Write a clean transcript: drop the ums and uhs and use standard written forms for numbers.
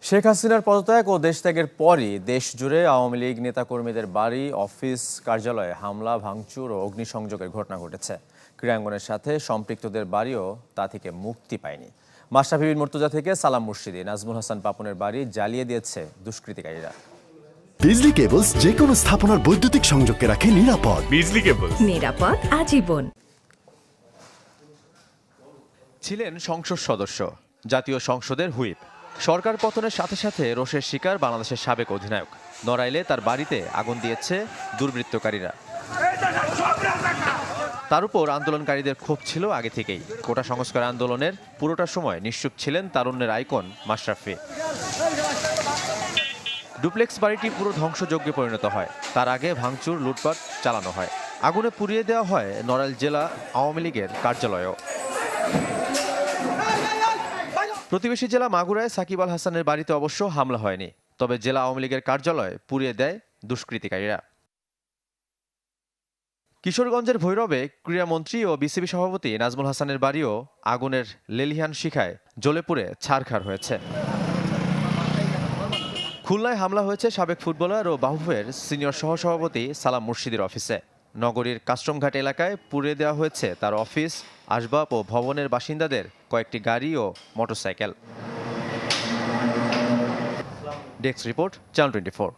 শেখ হাসিনার পদত্যাগ ও দেশত্যাগের পরই দেশ জুড়ে আওয়ামী লীগ নেতাকর্মীদের বাড়ি, অফিস, কার্যালয়ে হামলা, ভাঙচুর ও অগ্নিসংযোগের ঘটনা ঘটেছে। ক্রীড়াঙ্গনের সাথে সম্পৃক্তদের বাড়িও তা থেকে মুক্তি পায়নি। মাশরাফি বিন মুর্তজা থেকে সালাম মুর্শিদি, নাজমুল হাসান পাপনের বাড়ি জ্বালিয়ে দিয়েছে দুষ্কৃতিকারীরা। বিজলি কেবলস যে কোনো স্থাপনার বৈদ্যুতিক সংযোগকে রাখে নিরাপদ। বিজলি কেবলস, নিরাপদ আজীবন। ছিলেন সংসদ সদস্য, জাতীয় সংসদের হুইপ। সরকার পতনের সাথে সাথে রোষের শিকার বাংলাদেশের সাবেক অধিনায়ক। নড়াইলে তার বাড়িতে আগুন দিয়েছে দুর্বৃত্তকারীরা। তার উপর আন্দোলনকারীদের ক্ষোভ ছিল আগে থেকেই। কোটা সংস্কার আন্দোলনের পুরোটা সময় নিশ্চুপ ছিলেন তারুণ্যের আইকন মাশরাফি। ডুপ্লেক্স বাড়িটি পুরো ধ্বংসযজ্ঞে পরিণত হয়। তার আগে ভাঙচুর, লুটপাট চালানো হয়। আগুনে পুড়িয়ে দেওয়া হয় নড়াইল জেলা আওয়ামী লীগের কার্যালয়ও। প্রতিবেশী জেলা মাগুরায় সাকিব আল হাসানের বাড়িতে অবশ্য হামলা হয়নি, তবে জেলা আওয়ামী লীগের কার্যালয় পুড়িয়ে দেয় দুষ্কৃতিকারীরা। কিশোরগঞ্জের ভৈরবে ক্রীড়ামন্ত্রী ও বিসিবি সভাপতি নাজমুল হাসানের বাড়িও আগুনের লেলিহান শিখায় জ্বলে পুড়ে ছারখার হয়েছে। খুলনায় হামলা হয়েছে সাবেক ফুটবলার ও বাফুফের সিনিয়র সহসভাপতি সালাম মুর্শিদির অফিসে। নগরীর কাস্টমঘাট এলাকায় পুড়িয়ে দেওয়া হয়েছে তার অফিস, আসবাব ও ভবনের বাসিন্দাদের কয়েকটি গাড়ি ও মোটরসাইকেল। Desk report, channel 24।